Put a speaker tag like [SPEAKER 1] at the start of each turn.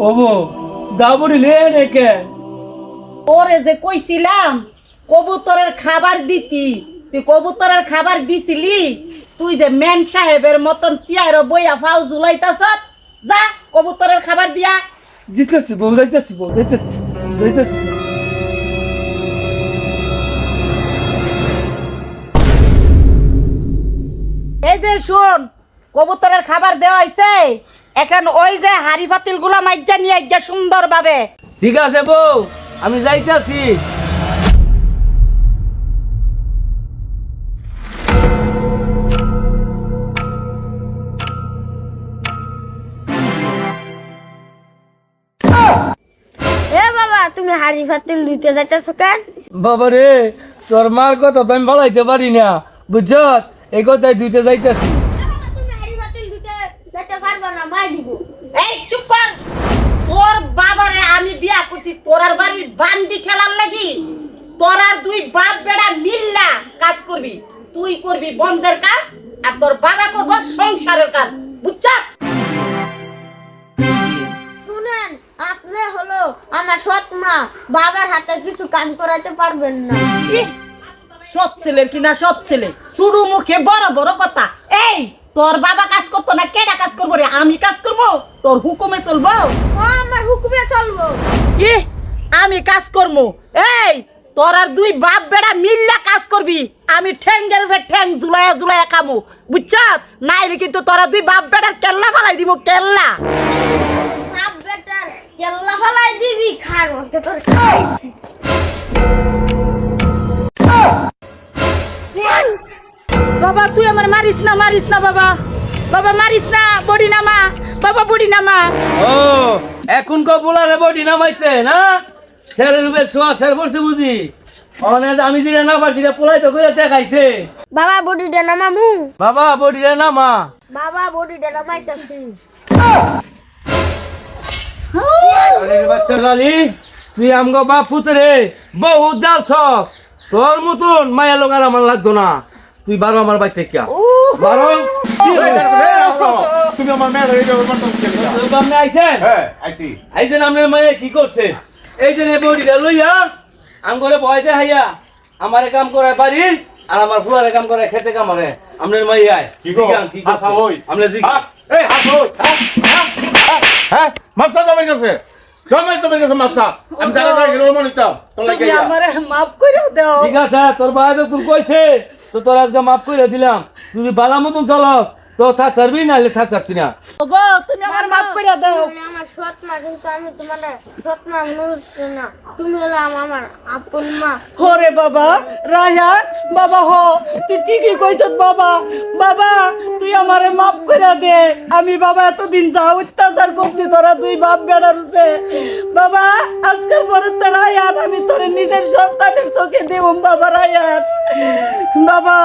[SPEAKER 1] ওবো দাবুড়ি লে রেখে
[SPEAKER 2] ওরে যে কইছিলাম কবুতরের খাবার দিতি, তুই কবুতরের খাবার দিছিলি? তুই যে মেন সাহেবের মতন চেয়ারও বইয়া ফাও ঝুলাইতাছ, যা কবুতরের খাবার দিয়া।
[SPEAKER 1] দিতেছি বউ, যাইতেছি বউ, যাইতেছি যাইতেছি।
[SPEAKER 2] এই যে শুন, কবুতরের খাবার দেওয়া হইছে, এখন ওই যে হাড়ি পাতিল গুলা মাইজা নিয়ে আইজা সুন্দর ভাবে।
[SPEAKER 1] ঠিক আছে বউ, আমি যাইতেছি।
[SPEAKER 3] এ বাবা, তুমি হাড়ি ফাতিল দিতে যাইতেছো কেন?
[SPEAKER 1] বাবা রে, তোর মার কথা তো আমি বলাইতে পারি না, বুঝছ? এই কথাই ধুইতে যাইতেছি।
[SPEAKER 3] তুমি হাড়ি ফাতিল দিতে যাইতে পারবা না, মাই দিব।
[SPEAKER 2] এই চুপ কর। তোর বাবারে আমি বিয়া করছি তোরার বাড়ির বান্দি খেলার লাগি? তোরার দুই বাপ বেড়া মিল্লা কাজ করবি, তুই করবি বন্ধের কাজ আর তোর বাবা করব সংসারের কাজ, বুঝছ?
[SPEAKER 3] শুনেন, আপনি হলো আমার সৎ মা, বাবার হাতে কিছু কাম করাতে পারবেন না।
[SPEAKER 2] সৎ ছেলের কিনা সৎ ছেলে, শুরু মুখে বড় বড় কথা। এই তোর বাবা কাজ করতো না, কেডা কাজ করবো রে? আমি কাজ করবো? তোর হুকুমে চলবো?
[SPEAKER 3] ও আমার হুকুমে চলবো।
[SPEAKER 2] আমি কাজ করবো? এই তোর আর দুই বাপ বেড়া মিল্লা কাজ করবি, আমি ঠ্যাঙ্গের ঠ্যাং ঝুলাইয়া ঝুলাইয়া খামু, বুঝছ? নাইলে কিন্তু তোরা দুই বাপ বেড়ার কেল্লা ফালাই দিব, কেল্লা।
[SPEAKER 3] বাপ বেটার কেল্লা ফালাই দিবি, খার মধ্যে তোর।
[SPEAKER 2] বাবা তুই আমার মারিস না, মারিস না বাবা, বাবা মারিস না, বডি নামা বাবা, বডি নামা।
[SPEAKER 1] ও এখন কো বলারে বডি নামাইতে না, স্যারের উপরে সোয়া স্যার বলছে বুঝি। অনেক আমি যেটা না পারছি পোলাই তো করে দেখাইছে।
[SPEAKER 3] বাবা বডিটা নামামু।
[SPEAKER 1] বাবা বডিটা নামা।
[SPEAKER 3] বাবা বডিটা নামাইতাছি।
[SPEAKER 1] আরে বাচ্চা গালি, তুই আমগো বাপ পুতরে বহুত জালছস, তোর মতন মায়া লোক আর আমার লাগতো না। তুই বারো আমার বাইতে কে বারো।
[SPEAKER 4] তুমি আমার মেয়ের এই ব্যাপারটা বুঝতে না।
[SPEAKER 1] আপনি আইছেন?
[SPEAKER 4] হ্যাঁ, আইছি।
[SPEAKER 1] আইছেন, আপনার মায়ে কি করছে? এই যে বডিটা লইয়া আম করে ভয়তে হাইয়া আমারে কাম করে বাড়ির আর আমার ফুলারে কাম করে খেতে কামারে। আপনার মাই আয়
[SPEAKER 4] কি গো?
[SPEAKER 1] কি
[SPEAKER 4] আচ্ছা ওই।
[SPEAKER 1] আমরা জি
[SPEAKER 4] এই হাত ওই। হ্যাঁ, মাছটা জমে গেছে। জমে গেছে মাছটা। আমি জায়গা যাই গেল মনে চাও। তোলা
[SPEAKER 2] তুমি
[SPEAKER 4] গিয়া।
[SPEAKER 2] আমারে মাফ করে দাও।
[SPEAKER 1] ঠিক আছে, তোর ভাই তো তুই কইছে তো তোর আজকে মাফ করে দিলাম। তুই বালা মতন চলস তো থাক পারবি না, থাক পারতি না।
[SPEAKER 2] ওগো তুমি আমার মাফ করে দাও।
[SPEAKER 3] তুমি আমার সৎ মা, কিন্তু আমি তোমার সৎ মা বুঝছি না। তুমি হলো আমার আপন মা।
[SPEAKER 2] ওরে বাবা রায়হান, বাবা হো, তুই ঠিকই কইছত বাবা। বাবা তুই আমারে মাফ করে দে, আমি বাবা এতদিন যা অত্যাচার করছি তোরা দুই বাপ বেড়ার উপরে, বাবা আজকের পরে তো রায়হান আমি তোরে নিজের সন্তানের চোখে দেব বাবা। রায়হান বাবা।